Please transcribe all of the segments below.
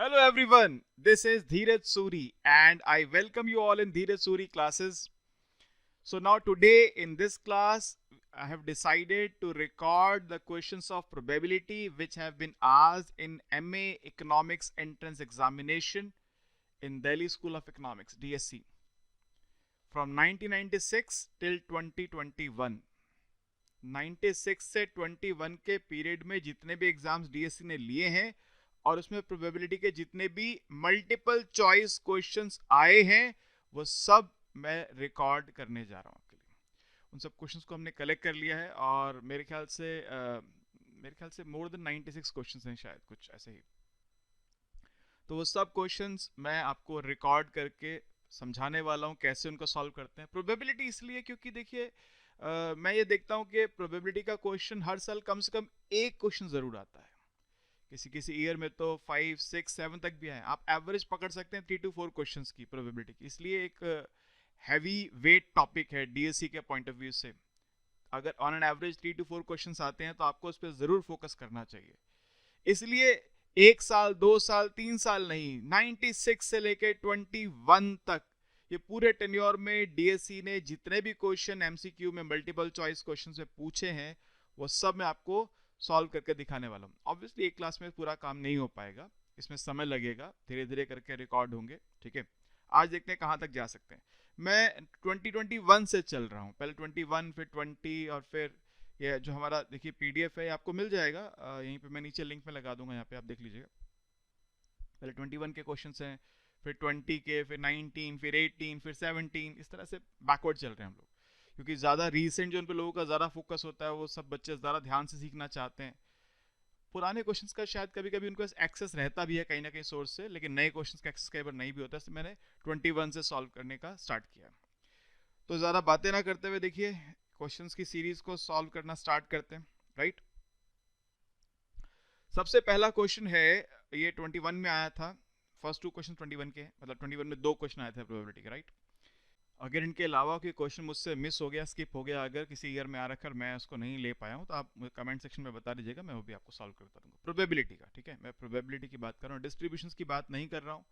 Hello everyone, this is Dheeraj Suri and I welcome you all in Dheeraj Suri classes. So now today in this class, I have decided to record the questions of probability which have been asked in MA Economics Entrance Examination in Delhi School of Economics, DSC, from 1996 till 2021. 96 से 21 के period में जितने भी exams DSC ने लिए हैं और उसमें प्रोबेबिलिटी के जितने भी मल्टीपल चॉइस क्वेश्चंस आए हैं वो सब मैं रिकॉर्ड करने जा रहा हूँ आपके लिए। उन सब क्वेश्चंस को हमने कलेक्ट कर लिया है और मेरे ख्याल से मोर देन 96 क्वेश्चंस हैं, शायद कुछ ऐसे ही। तो वो सब क्वेश्चंस मैं आपको रिकॉर्ड करके समझाने वाला हूँ कैसे उनको सॉल्व करते हैं। प्रोबेबिलिटी इसलिए क्योंकि देखिए मैं ये देखता हूँ कि प्रोबेबिलिटी का क्वेश्चन हर साल कम से कम एक क्वेश्चन जरूर आता है। किसी किसी ईयर में तो 5, 6, 7 तक भी आए। आप एवरेज पकड़ सकते हैं 3 to 4 क्वेश्चंस की प्रोबेबिलिटी की। इसलिए एक हैवी वेट टॉपिक है डीएससी के पॉइंट ऑफ व्यू से। अगर on an average 3 to 4 questions आते हैं तो आपको उस पर जरूर फोकस करना चाहिए। इसलिए 1 साल, 2 साल, 3 साल नहीं, 96 से लेकर 21 तक ये पूरे टेन्योर में डीएससी ने जितने भी क्वेश्चन एमसीक्यू में मल्टीपल चॉइस क्वेश्चन से पूछे हैं वो सब मैं आपको सॉल्व करके दिखाने वाला हूँ। ऑब्वियसली एक क्लास में पूरा काम नहीं हो पाएगा, इसमें समय लगेगा, धीरे धीरे करके रिकॉर्ड होंगे। ठीक है, आज देखते हैं कहाँ तक जा सकते हैं। मैं 2021 से चल रहा हूँ, पहले 21 फिर 20 और फिर ये जो हमारा देखिए पीडीएफ है आपको मिल जाएगा यहीं पे, मैं नीचे लिंक में लगा दूंगा, यहाँ पे आप देख लीजिएगा। पहले 21 के क्वेश्चंस हैं, फिर 20 के, फिर 19, फिर 18, फिर 17, इस तरह से बैकवर्ड चल रहे हैं हम लोग। क्योंकि ज़्यादा रीसेंट जो उन पे लोगों का ज़्यादा फोकस होता है वो सब बच्चे ज़्यादा ध्यान से सीखना चाहते हैं। पुराने क्वेश्चंस का शायद कभी कभी उनको एक्सेस रहता भी है कहीं ना कहीं सोर्स से, लेकिन नए क्वेश्चंस का एक्सेस कई बार नहीं भी होता, इसलिए मैंने 21 से सॉल्व करने का स्टार्ट किया। तो ज़्यादा बातें ना करते हुए देखिए क्वेश्चंस की सीरीज को सॉल्व करना स्टार्ट करते हैं। राइट, सबसे पहला क्वेश्चन है, ये 21 में आया था। फर्स्ट 2 क्वेश्चन 21 के, मतलब 21 में 2 क्वेश्चन आए थे प्रोबेबिलिटी के। राइट, अगर इनके अलावा कोई क्वेश्चन मुझसे मिस हो गया, स्किप हो गया, अगर किसी ईयर में आ रखा और मैं उसको नहीं ले पाया हूँ तो आप कमेंट सेक्शन में बता दीजिएगा, मैं वो भी आपको सॉल्व कर बता दूंगा प्रोबेबिलिटी का। ठीक है, मैं प्रोबेबिलिटी की बात कर रहा हूँ, डिस्ट्रीब्यूशन की बात नहीं कर रहा हूँ,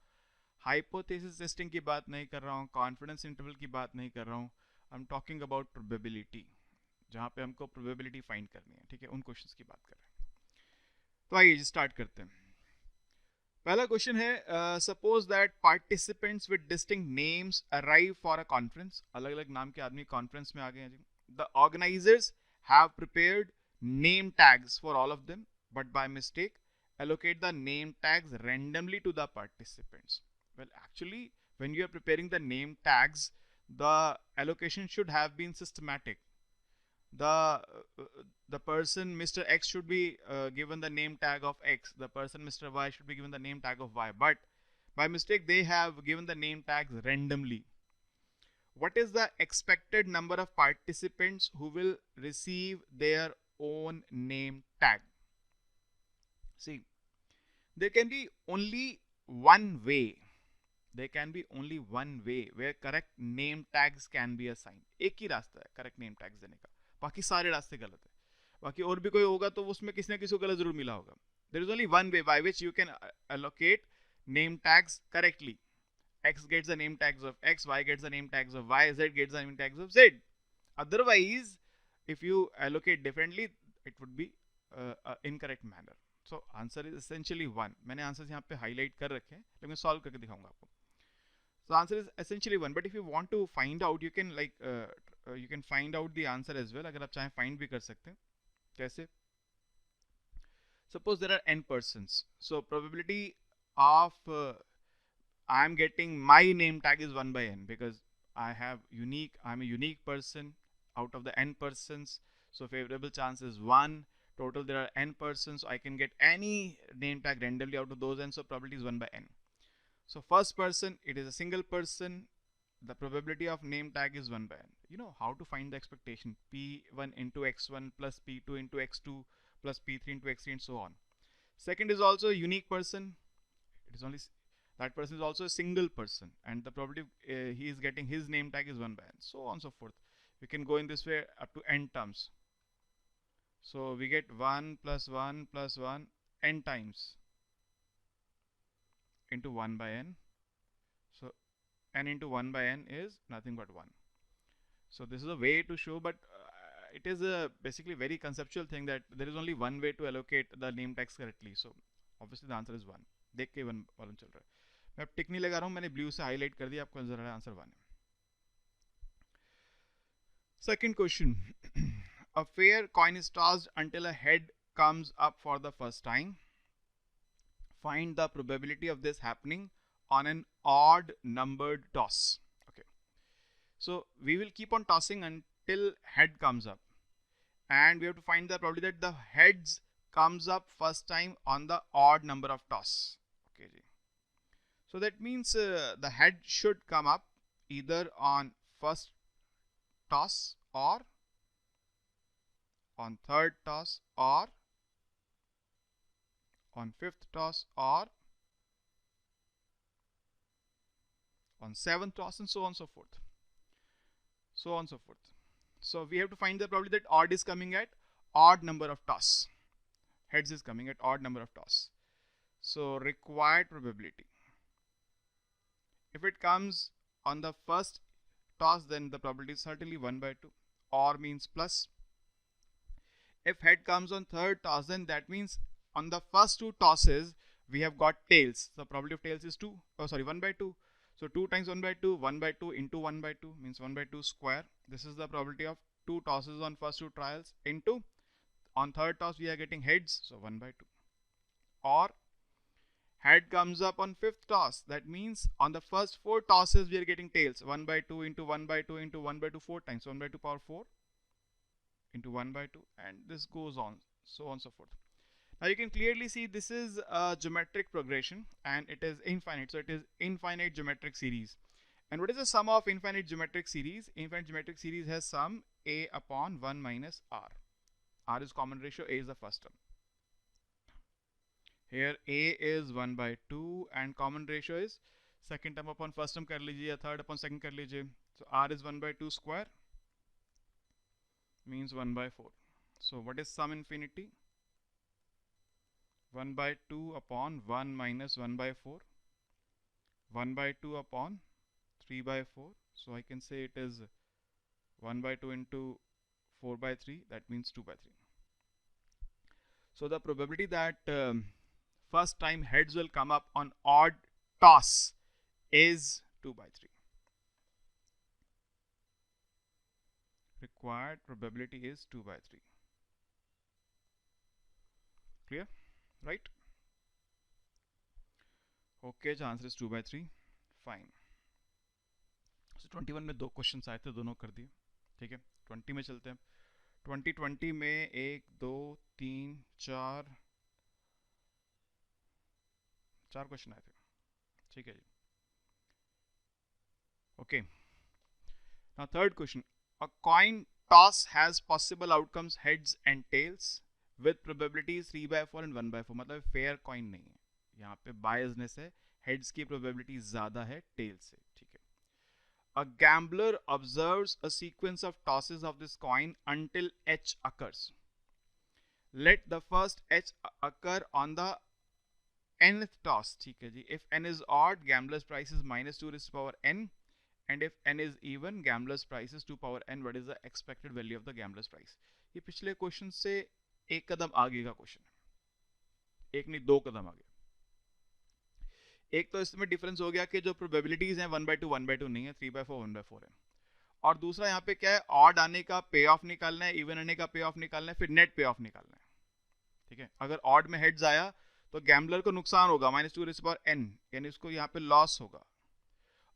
हाइपोथेसिस टेस्टिंग की बात नहीं कर रहा हूँ, कॉन्फिडेंस इंटरवल की बात नहीं कर रहा हूँ। I am talking about probability, जहाँ पे हमको प्रोबेबिलिटी फाइंड करनी है। ठीक है, उन क्वेश्चंस की बात कर रहे हैं। तो आइए स्टार्ट करते हैं। पहला क्वेश्चन है, suppose that participants with distinct names arrive for a conference. अलग अलग नाम के आदमी कॉन्फ्रेंस में आ गए हैं जी। The organizers have prepared name tags for all of them, but by mistake allocate the name tags randomly to the participants. Well, actually, when you are preparing the name tags, the allocation should have been systematic. The person Mr. X should be given the name tag of X. The person Mr. Y should be given the name tag of Y. But by mistake, they have given the name tags randomly. What is the expected number of participants who will receive their own name tag? See, there can be only one way. There can be only one way where correct name tags can be assigned. एक ही रास्ता है correct name tags देने का, बाकी सारे रास्ते गलत है। बाकी और भी कोई होगा तो उसमें किसी ना किसी को गलत जरूर मिला होगा। There is only one way by which you can allocate name tags correctly. X gets the name tags of X, Y gets the name tags of Y, Z gets the name tags of Z. Otherwise, if you allocate differently, it would be incorrect manner. So answer is essentially one. मैंने answer यहाँ पे highlight कर रखे हैं, लेकिन solve करके दिखाऊंगा आपको। So answer is essentially one. But if you want to find out, you can you can find out the answer as well. अगर आप चाहें find भी कर सकते हैं। कैसे? Suppose there are n persons. So probability of I am getting my name tag is 1 by n, because I'm a unique person out of the n persons. So favorable chance is 1. Total there are n persons, so I can get any name tag randomly out of those n, so probability is 1 by n. So first person, it is a single person, the probability of name tag is 1 by n. You know how to find the expectation, p1 into x1 plus p2 into x2 plus p3 into x3 and so on. Second is also a unique person, it is only that person is also a single person, and the probability he is getting his name tag is 1 by n, so on and so forth. We can go in this way up to n terms. So we get 1 plus 1 plus 1 n times. into 1 by n. So n into 1 by n is nothing but 1. So this is a way to show, but it is a basically very conceptual thing that there is only one way to allocate the name tags correctly. So obviously the answer is 1. देख के 1 मालूम चल रहा है. मैं अब टिक नहीं लगा रहा हूँ, मैंने ब्लू से हाईलाइट कर दिया, आपको नजर आ रहा है आंसर 1 है. Second question. A fair coin is tossed until a head comes up for the first time. Find the probability of this happening on an odd numbered toss. Okay. So we will keep on tossing until head comes up. And we have to find the probability that the heads comes up first time on the odd number of toss. Okay. So that means the head should come up either on first toss or on third toss or on fifth toss or on seventh toss, and so on and so forth. So on and so forth. So we have to find the probability that odd is coming at odd number of toss. Heads is coming at odd number of toss. So required probability. If it comes on the first toss, then the probability is certainly 1 by 2. Or means plus. If head comes on third toss, then that means on the first two tosses we have got tails. The probability of tails is 1 by 2. So 2 times 1 by 2, 1 by 2 into 1 by 2 means 1 by 2 square. This is the probability of 2 tosses on first 2 trials into, on third toss we are getting heads, so 1 by 2. Or head comes up on fifth toss, that means on the first 4 tosses we are getting tails, 1 by 2 into 1 by 2 into 1 by 2 4 times, 1 by 2 power 4 into 1 by 2, and this goes on, so on and so forth. Now you can clearly see this is a geometric progression and it is infinite. So it is infinite geometric series. And what is the sum of infinite geometric series? Infinite geometric series has sum a upon 1 minus r. R is common ratio, a is the first term. Here a is 1 by 2 and common ratio is second term upon first term kar lijiye ya third upon second kar lijiye. So r is 1 by 2 square means 1 by 4. So what is sum infinity? 1 by 2 upon 1 minus 1 by 4, 1 by 2 upon 3 by 4. So I can say it is 1 by 2 into 4 by 3, that means 2 by 3. So the probability that first time heads will come up on odd toss is 2 by 3. Required probability is 2 by 3. Clear? Right? Okay, the answer is 2 by 3. Fine. So 21 में 2 question आए थे, दोनों कर दिए. ठीक है, 20 में चलते हैं. 2020 में 1 2 3 4 क्वेश्चन आए थे. ठीक है जी. Okay. Now third question. A coin toss has possible outcomes heads and tails with probabilities 3 by 4 and 1 by 4. मतलब fair coin नहीं है. यहाँ पे biasness है. Heads की probability ज़्यादा है tails से. ठीक है. A gambler observes a sequence of tosses of this coin until H occurs. Let the first H occur on the nth toss. ठीक है जी. If n is odd, gambler's price is minus 2 raised to power n. And if n is even, gambler's price is 2 power n. What is the expected value of the gambler's price? ये पिछले question से एक कदम आगे का question है. एक नहीं 2 कदम आगे. एक तो इसमें डिफरेंस हो गया कि जो प्रोबेबिलिटीज हैं 1 by 2 1 by 2 नहीं है, 3 by 4 1 by 4 है. और दूसरा यहाँ पे क्या है, ऑड आने का पे ऑफ निकालना है, इवन आने का पे ऑफ निकालना है, फिर नेट पे ऑफ निकालना है. ठीक है. अगर ऑड में हेड्स आया तो गैम्बलर को नुकसान होगा minus 2 raise to power n, यानी उसको यहाँ पे लॉस होगा.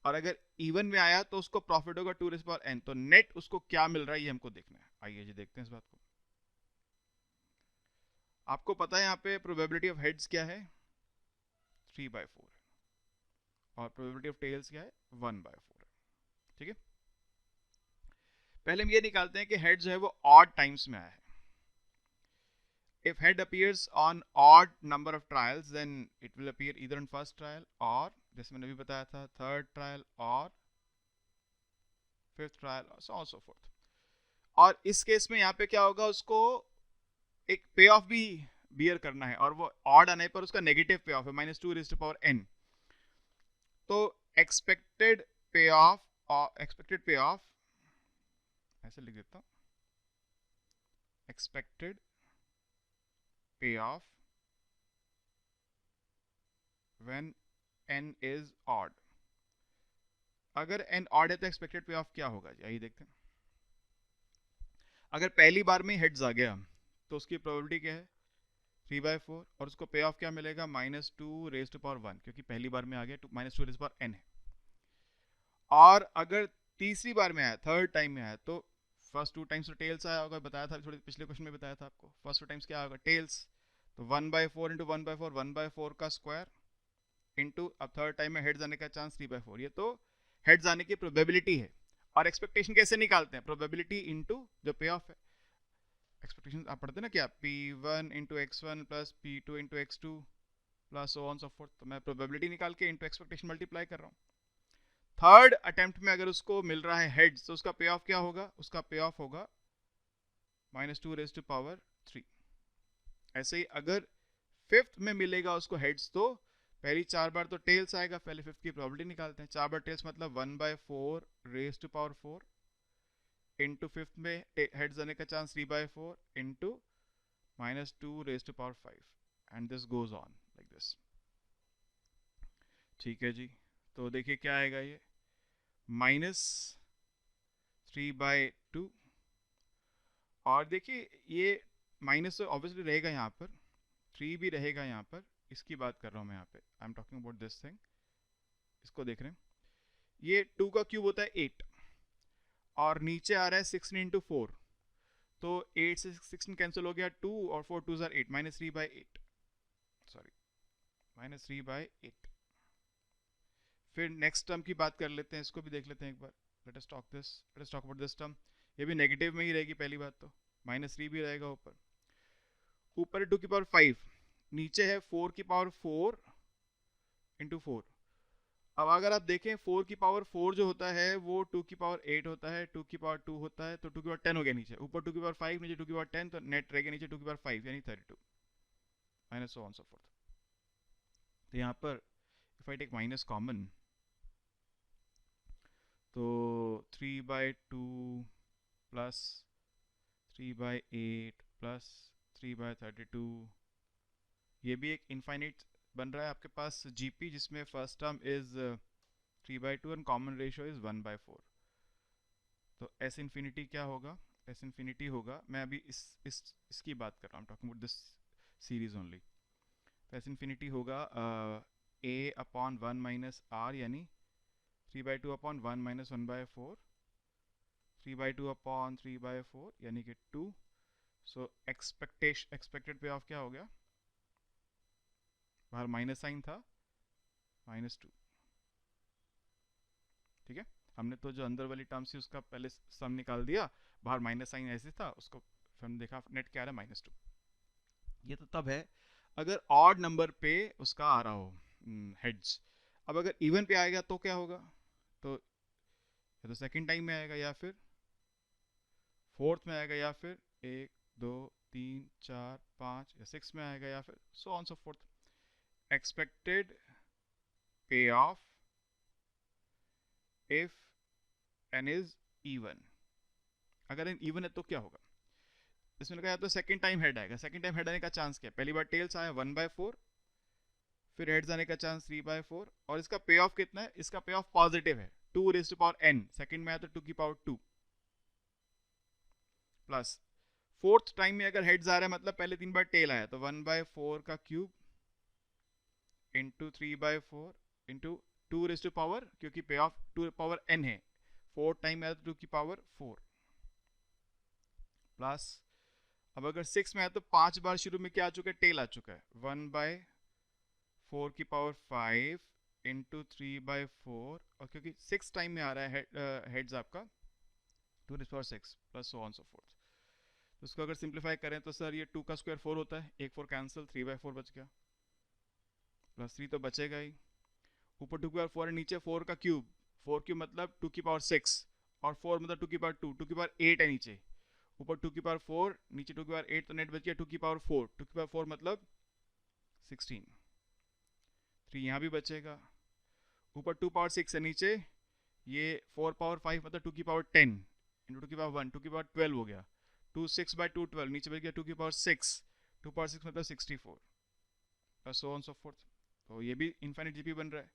और अगर इवन में आया तो उसको प्रॉफिट होगा 2 रेज़ टू पावर n. तो नेट उसको क्या मिल रहा है ये हमको देखना है. आइए जी देखते हैं इस बात को. आपको पता है यहाँ पे प्रोबेबिलिटी ऑफ हेड्स क्या है, 3 by 4 है. और प्रोबेबिलिटी ऑफ टेल्स क्या है, 1 by 4 है. ठीक है. पहले हम ये निकालते हैं कि हेड जो है वो ऑड टाइम्स में आया है. If head appears on odd number of trials, then it will appear either on first trial or, जैसे मैंने अभी बताया था, third trial or fifth trial or so on so forth. और इस केस में यहाँ पे क्या होगा, उसको एक पे ऑफ भी बियर करना है और वो ऑड आने पर उसका नेगेटिव पे ऑफ है minus 2 raise to power n. तो एक्सपेक्टेड पे ऑफ ऐसे लिख देता हूं, एक्सपेक्टेड पे of when n is odd. अगर n ऑड है तो एक्सपेक्टेड पे ऑफ क्या होगा, यही देखते हैं। अगर पहली बार में हेड्स आ गया तो उसकी प्रोबेबिलिटी क्या है, 3/4, और उसको पे ऑफ क्या मिलेगा, -2^1, क्योंकि पहली बार में आ गया -2^n है। और अगर तीसरी बार में आया, थर्ड टाइम में आया, तो फर्स्ट 2 टाइम्स तो टेल्स आया होगा, बताया था थोड़े पिछले क्वेश्चन में, बताया था आपको फर्स्ट 2 टाइम्स क्या होगा, टेल्स। तो 1/4 इंटू 1/4, 1/4 का स्क्वायर इंटू, अब थर्ड टाइम में हेड्स आने का चांस 3/4, ये तो हेड्स आने की प्रोबेबिलिटी है। और एक्सपेक्टेशन कैसे निकालते हैं, प्रोबेबिलिटी इंटू जो पे ऑफ है। एक्सपेक्टेशन आप पढ़ते ना क्या, P1 into x1 plus P2 into x2 plus so on so fourth. तो मैं प्रोबेबिलिटी निकाल के इंटू एक्सपेक्टेशन मल्टीप्लाई कर रहा हूँ। थर्ड अटेम्प्ट में अगर उसको मिल रहा है हेड्स, तो उसका पे ऑफ क्या होगा, उसका पे ऑफ होगा -2^3। ऐसे ही अगर फिफ्थ में मिलेगा उसको हेड्स, तो पहली 4 बार तो टेल्स आएगा, पहले फिफ्थ की प्रोबेबिलिटी निकालते हैं। 4 बार टेल्स मतलब 1/4^4 इंटू फिफ्थ में हेड्स आने का chance 3/4 into -2^5, and this goes on like this. ठीक है जी, तो देखिए क्या आएगा, ये -3/2, और देखिए ये माइनस तो ऑब्वियसली रहेगा यहाँ पर, 3 भी रहेगा यहाँ पर, इसकी बात कर रहा हूँ मैं यहाँ पे, I am talking about this thing. इसको देख रहे हैं, ये 2 का क्यूब होता है 8, और नीचे आ रहा है 16 इंटू 4, तो 8 से 16 कैंसिल हो गया, 2 और 4 2 आर 8, -3/8, सॉरी -3/8। फिर नेक्स्ट टर्म की बात कर लेते हैं, इसको भी देख लेते हैं एक बार। Let us talk about this term. ये भी नेगेटिव में ही रहेगी पहली बात, तो -3 भी रहेगा ऊपर। ऊपर है 2^5, नीचे है 4^4 इंटू 4। अब अगर आप देखें 4^4 जो होता है वो 2^8 होता है, 2^2 होता है, तो 2^10 हो गया नीचे, ऊपर 2^5, नीचे 2^10, तो नेट रहेगा नीचे 2^5 यानी 32, minus so on so fourth. तो यहाँ पर if I take minus common, तो 3/2 प्लस 3/8 प्लस 3/32, ये भी एक इनफाइनाइट बन रहा है आपके पास जीपी, जिसमें first term is 3/2 and common ratio is 1/4। तो एस इन्फिनिटी क्या होगा, एस इन्फिनिटी होगा, मैं अभी इसकी बात कर रहा हूँ, talking about this series only. तो एस इन्फिनिटी होगा a/1 - r, यानी 3/2/1 - 1/4, 3/2/3/4 यानी कि 2। सो एक्सपेक्टेड पे ऑफ क्या हो गया, बाहर माइनस साइन था, -2। ठीक है, हमने तो जो अंदर वाली टर्म्स थी उसका पहले सम निकाल दिया, बाहर माइनस साइन ऐसे था, उसको फिर हमने देखा नेट क्या आ रहा है, -2। ये तो तब है अगर ऑड नंबर पे उसका आ रहा हो हेड्स। अब अगर इवन पे आएगा तो क्या होगा, तो या तो सेकंड टाइम में आएगा, या फिर फोर्थ में आएगा, या फिर 1 2 3 4 5 या 6 में आएगा, या फिर so on so forth. Expected पे off if n is even. अगर n इवन है तो क्या होगा, इसमें कहा तो सेकंड टाइम हेड आएगा। सेकंड टाइम हेड आने का चांस क्या है, पहली बार टेल्स आया 1/4, फिर हेड्स आने का चांस 3/4, और इसका पे ऑफ कितना है, इसका पे ऑफ पॉजिटिव है, 2^n, सेकंड में आया तो 2^2 प्लस फोर्थ टाइम में अगर हेड्स आ रहा है मतलब पहले 3 बार टेल आया, तो 1/4 का क्यूब इंटू 3/4 इंटू 2^, क्योंकि पे ऑफ 2^n है, फोर्थ टाइम में आया तो 2^4 प्लस, अब अगर 6 में आया तो 5 बार शुरू में क्या आ चुका है, टेल आ चुका है, 1/4 इंटू 3/4, और क्योंकि 6 टाइम में आ रहा है हेड्स आपका 2^6 plus so on so fourth. तो उसको अगर सिंप्लीफाई करें तो सर ये 2 का स्क्वायर 4 होता है, एक 4 कैंसिल, 3/4 बच गया, प्लस 3 तो बचेगा ही, ऊपर 2^4 है, नीचे 4 का क्यूब, 4 मतलब 2^6, और 4 मतलब 2^2, 2^8 है नीचे, ऊपर 2^4 नीचे 2^8, तो नेट बच गया 2^4, 2^4 मतलब 16, 3 यहाँ भी बचेगा, ऊपर 2 पावर 6 है, नीचे ये 4 पावर 5 मतलब 2 की पावर 10 इंटू 2 की पावर 1, 2 की पावर 12 हो गया। 2 6 बाई 2 12, नीचे बच गया 2 की पावर 6, 2 पावर 6 मतलब 64, सो ऑन सो फोर्थ। तो ये भी इन्फाइनाइट जीपी बन रहा है।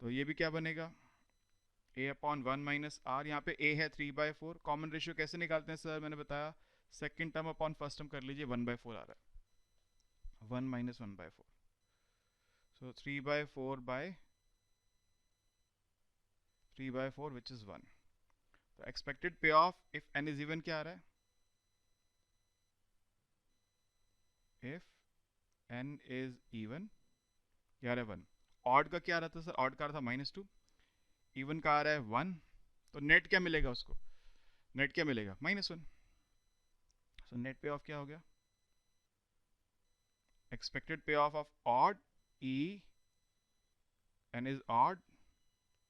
तो ये भी क्या बनेगा, a अपॉन 1 माइनस आर, यहाँ पे a है 3/4। कॉमन रेशियो कैसे निकालते हैं सर, मैंने बताया second term upon first term कर लीजिए, 1/4 आ रहा है, 1 माइनस 1/4, सो 3/4 विच इज 1। तो एक्सपेक्टेड पे off if n is even क्या आ रहा है, इफ n इज इवन क्या आ रहा है 1। ऑड का क्या आ रहा था सर, ऑड का आ रहा था -2, इवन का आ रहा है 1, तो नेट क्या मिलेगा उसको, नेट क्या मिलेगा -1। सो नेट पे ऑफ क्या हो गया, expected payoff of odd e n is odd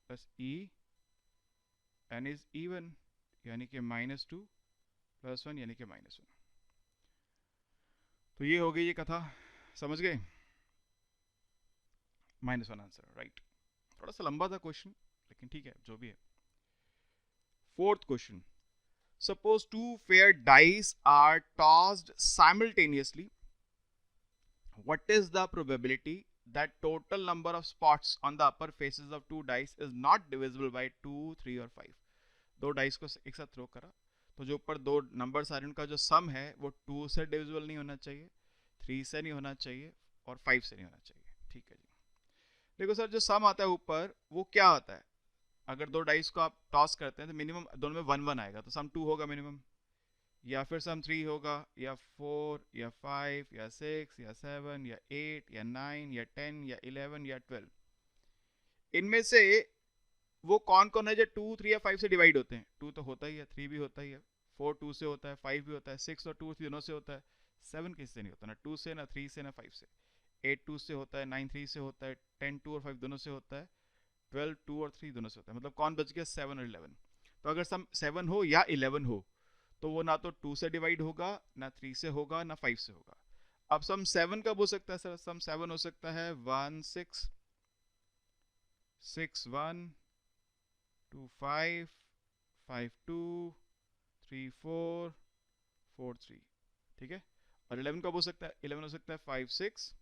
plus e n is even, यानी कि -2 + 1 यानी कि -1। तो ये हो गई ये कथा, समझ गए, -1 आंसर, राइट। थोड़ा सा लंबा था क्वेश्चन, लेकिन ठीक है जो भी है। Fourth question, suppose two fair dice are tossed simultaneously, what is the probability that total number of spots on the upper faces of two dice is not divisible by 2, 3 और 5। दो डाइस को एक साथ थ्रो करा, तो जो ऊपर दो नंबर्स आ रहे हैं उनका जो सम है वो 2 से डिविजिबल नहीं होना चाहिए, 3 से नहीं होना चाहिए और 5 से नहीं होना चाहिए। ठीक है जी। देखो सर, जो सम आता है ऊपर वो क्या होता है, अगर दो डाइस को आप टॉस करते हैं तो मिनिमम दोनों में 1 1 आएगा, तो सम 2 होगा मिनिमम, या फिर सम 3 होगा, या 4 या 5 या 6 या 7 या 8 या 9 या 10 या 11 या 12। इनमें से वो कौन कौन है जो 2 3 या 5 से डिवाइड होते हैं, 2 तो होता ही है, 3 भी होता ही है, 4 2 से होता है, 5 भी होता है, 6 और 2 दोनों से होता है, 7 किससे नहीं होता, ना 2 से ना 3 से ना 5 से, 8 2 से होता है, 9 3 से होता है, 10 2 और 5 दोनों से होता है, 12 2 और 3 दोनों से होता है, मतलब कौन बच गया 7 और 11। तो अगर सम 7 हो या 11 हो तो वो ना तो 2 से डिवाइड होगा, ना 3 से होगा, ना 5 से होगा। अब सम 7 कब हो सकता है सर, सम 7 हो सकता है 1 6 6 1 2 5 5 2 3 4 4 3। ठीक है, और 11 कब हो सकता है, 11 हो सकता है 5 6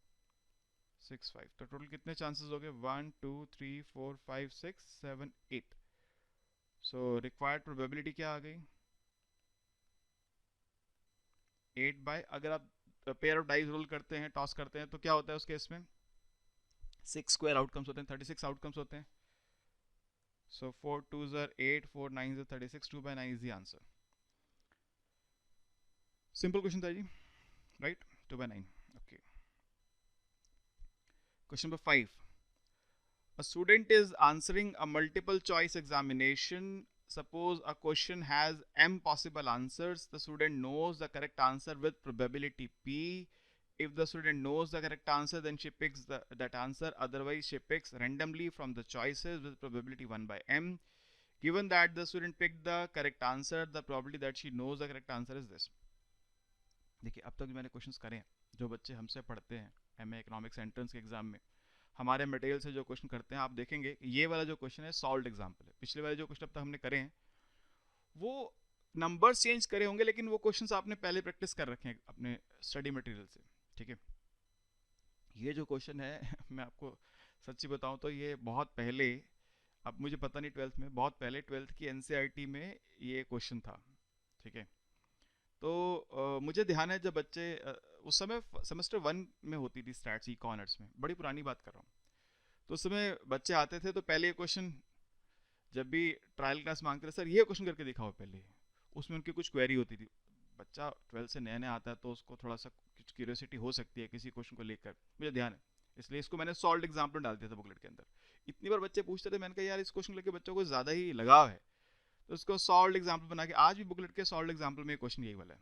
6 5। तो टोटल कितने चांसेस हो गए, 1 2 3 4 5 6 7 8। सो रिक्वायर्ड प्रोबेबिलिटी क्या आ गई, 8 अगर आप पेयर ऑफ डाइस रोल करते हैं, टॉस करते हैं, तो क्या होता है उस केस में 6 स्क्वायर आउटकम्स होते हैं, 36 आउटकम्स होते हैं। सो 4 2s are 8, 4 9s are 36, 2/9 is the answer। Simple question था जी, right, 2/9। Okay, question number 5, a student is answering a multiple choice examination. Suppose a question has m possible answers, the student knows the correct answer with probability p. If the student knows the correct answer, then she picks that answer, otherwise she picks randomly from the choices with probability 1/m. Given that the student picked the correct answer, the probability that she knows the correct answer is this। देखिए, अब तक जो मैंने questions करे हैं, जो बच्चे हमसे पढ़ते हैं एमए इकोनॉमिक्स एंट्रेंस के एग्जाम में, हमारे मटेरियल से जो क्वेश्चन करते हैं, आप देखेंगे कि ये वाला जो क्वेश्चन है सॉल्व एग्जाम्पल है। पिछले वाले जो क्वेश्चन अब तक हमने करे हैं वो नंबर्स चेंज करे होंगे, लेकिन वो क्वेश्चंस आपने पहले प्रैक्टिस कर रखे हैं अपने स्टडी मटेरियल से। ठीक है, ये जो क्वेश्चन है मैं आपको सच्ची बताऊं तो ये बहुत पहले, अब मुझे पता नहीं 12th में, बहुत पहले 12th की एनसीईआरटी में ये क्वेश्चन था। ठीक है, तो मुझे ध्यान है जब बच्चे उस समय सेमेस्टर 1 में होती थी स्टैट्स इको ऑनर्स में, बड़ी पुरानी बात कर रहा हूँ, तो उस समय बच्चे आते थे तो पहले क्वेश्चन जब भी ट्रायल क्लास मांगते थे, सर ये क्वेश्चन करके दिखाओ पहले, उसमें उनकी कुछ क्वेरी होती थी। बच्चा 12 से नया नया आता है तो उसको थोड़ा सा कुछ क्यूरियोसिटी हो सकती है किसी क्वेश्चन को लेकर, मुझे ध्यान है, इसलिए इसको मैंने सॉल्व एग्जाम्पल डाल दिया था बुकलेट के अंदर। इतनी बार बच्चे पूछते थे, मैंने कहा यार इस क्वेश्चन लेके बच्चों को ज़्यादा ही लगाव है, तो उसको सॉल्व एग्जाम्पल बना के, आज भी बुकलेट के सॉल्व एग्जाम्पल में क्वेश्चन यही वाला है।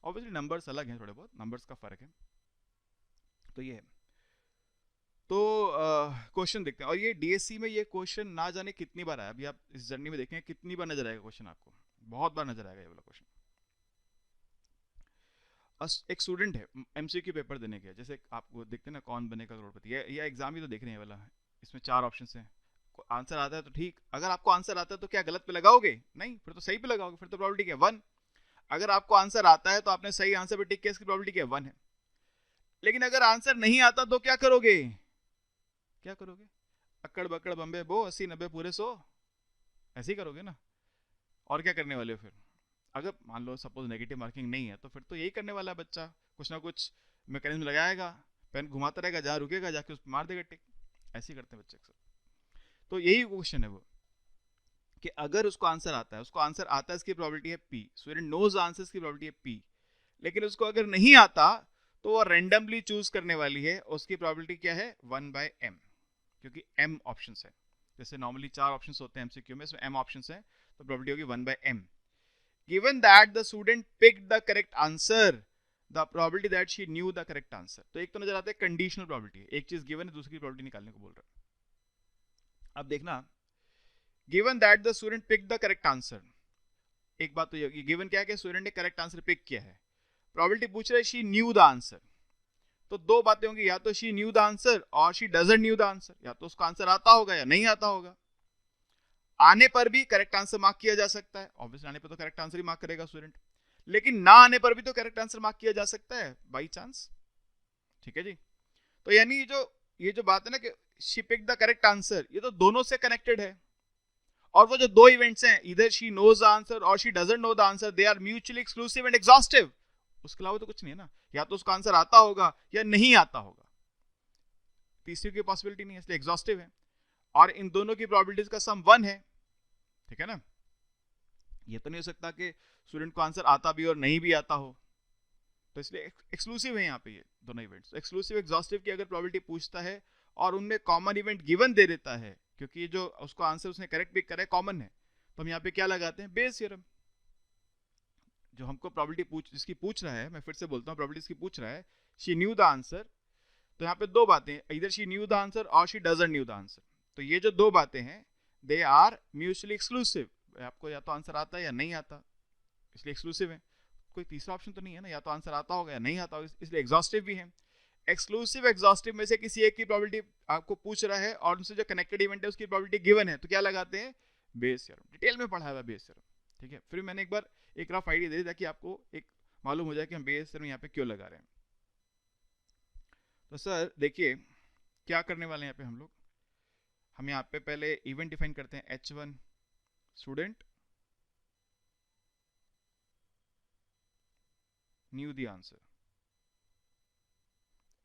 ऑब्वियसली नंबर्स अलग हैं, थोड़े बहुत नंबर्स का फ़र्क है, तो ये है। तो क्वेश्चन देखते हैं, और ये डीएससी में ये क्वेश्चन ना जाने कितनी बार आया, अभी आप इस जर्नी में देखें कितनी बार नजर आएगा क्वेश्चन, आपको बहुत बार नजर आएगा ये वाला क्वेश्चन। एक स्टूडेंट है एमसीक्यू पेपर देने के, जैसे आपको देखते हैं ना कौन बनेगा करोड़पति, ये एग्जाम ही तो देख रहे हैं वाला है, इसमें 4 ऑप्शन हैं, आंसर आता है तो ठीक, अगर आपको आंसर आता है तो क्या गलत पे लगाओगे? नहीं, फिर तो सही पे लगाओगे, फिर तो प्रोबेबिलिटी क्या है? 1। अगर आपको आंसर आता है तो आपने सही आंसर पे टिक किया, इसकी प्रोबेबिलिटी क्या है? 1 है। लेकिन अगर आंसर नहीं आता तो क्या करोगे? क्या करोगे? अक्कड़ बक्कड़ बम्बे बो 80 90 पूरे 100, ऐसे ही करोगे ना। और क्या करने वाले हो फिर? अगर मान लो सपोज नेगेटिव मार्किंग नहीं है तो फिर तो यही करने वाला है बच्चा, कुछ ना कुछ मैकेनिज्म लगाएगा, पेन घुमाता रहेगा, जहाँ रुकेगा जाके उस मार देगा टिक। ऐसे ही करते हैं बच्चे अक्सर। तो यही क्वेश्चन है वो, कि अगर उसको आंसर आता है, उसको आंसर आता है, इसकी प्रोबेबिलिटी है पी, स्टूडेंट नोज आंसर की प्रोबेबिलिटी है पी। लेकिन उसको अगर नहीं आता तो वो रेंडमली चूज करने वाली है, उसकी प्रोबेबिलिटी क्या है? 1/m, क्योंकि m ऑप्शंस है। जैसे नॉर्मली 4 ऑप्शंस होते हैं एमसीक्यू में, इसमें m ऑप्शंस है, तो प्रोबेबिलिटी होगी 1/m। Given that the student picked the correct answer, the probability that she knew the correct answer. तो एक तो नजर आता है कंडीशनल प्रोबेबिलिटी, एक चीज गिवन है, दूसरी प्रोबेबिलिटी निकालने को बोल रहा है। अब देखना, given that the student pick the correct answer, एक बात तो ये गिवन क्या है कि स्टूडेंट ने करेक्ट आंसर पिक किया है। प्रोबेबिलिटी पूछ रहा है शी न्यू द आंसर, तो दो बातें होंगी, या तो शी न्यू द आंसर और she doesn't new the answer. या तो उसको आंसर आता होगा या नहीं आता होगा। आने पर भी करेक्ट आंसर मार्क किया जा सकता है, ऑब्वियसली आने पर तो करेक्ट आंसर ही मार्क करेगा स्टूडेंट, लेकिन ना आने पर भी तो करेक्ट आंसर मार्क किया जा सकता है बाई चांस। ठीक है जी। तो यानी ये जो बात है ना कि she pick the correct answer, ये तो दोनों से कनेक्टेड है। और वो जो दो इवेंट्स हैं, इधर शी नोज द आंसर और she doesn't know the answer, they are mutually exclusive and exhaustive. उसके अलावा तो कुछ नहीं है ना, या तो उसका आंसर आता होगा या नहीं आता होगा, तीसरी की पॉसिबिलिटी नहीं है, इसलिए एग्जॉस्टिव है। और इन दोनों की प्रोबेबिलिटीज का सम 1 है। ठीक है ना। ये तो नहीं हो सकता कि स्टूडेंट को आंसर आता भी और नहीं भी आता हो, तो इसलिए एक्सक्लूसिव है यहाँ पे ये दोनों इवेंट्स। एक्सक्लूसिव एग्जॉस्टिव की अगर प्रोबेबिलिटी पूछता है और उनमें कॉमन इवेंट गिवन दे देता है, क्योंकि जो उसको आंसर उसने करेक्ट पिक करा है कॉमन है, तो हम यहाँ पे क्या लगाते हैं? Bayes theorem. जो हमको प्रोबेबिलिटी जिसकी पूछ रहा है, मैं फिर से बोलता हूँ, प्रोबेबिलिटी इसकी पूछ रहा है शी न्यू द आंसर, तो यहाँ पे दो बातें, इधर शी न्यू द आंसर और she doesn't new the answer. तो ये जो दो बातें हैं, दे आर म्यूचुअली एक्सक्लूसिव। आपको या तो आंसर आता है या नहीं आता, इसलिए एक्सक्लूसिव है। कोई तीसरा ऑप्शन तो नहीं है ना, या तो आंसर आता होगा या नहीं आता होगा, इसलिए एग्जॉस्टिव भी है। एक्सक्लूसिव एग्जॉस्टिव में से किसी एक की प्रोबेबिलिटी आपको पूछ रहा है और उनसे जो कनेक्टेड इवेंट है उसकी प्रोबेबिलिटी गिवन है, तो क्या लगाते हैं? Bayes theorem. डिटेल में पढ़ा हुआ बेस थ्योरम। ठीक है, फिर मैंने एक बार एक रफ आइडिया दे दिया ताकि आपको एक मालूम हो जाए कि हम बेस थ्योरम यहाँ पे क्यों लगा रहे हैं। तो सर देखिए क्या करने वाले हैं यहाँ पे हम यहाँ पे पहले इवेंट डिफाइन करते हैं, H1 student knew the answer,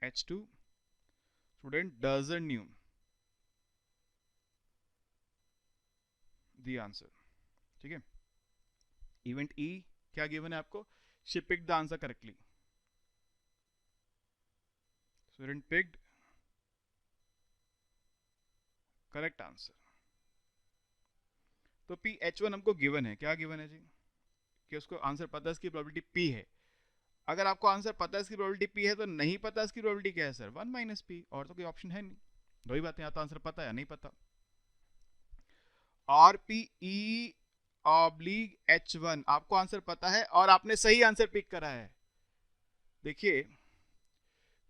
H2 student doesn't knew the answer। ठीक है। इवेंट E क्या गिवन है आपको? she picked the answer correctly, student picked correct answer। तो P H1 हमको गिवन है, क्या गिवन है जी? कि उसको आंसर पता है, इसकी प्रोबेबिलिटी P है। अगर आपको आंसर पता है इसकी प्रोबेबिलिटी P है, तो नहीं पता इसकी प्रोबेबिलिटी क्या है सर? 1 - P, और तो कोई ऑप्शन है नहीं। दो ही बातें, या तो आंसर पता है या नहीं पता। और P E ऑब्लिक H1, आपको आंसर पता है और आपने सही आंसर पिक करा है। देखिए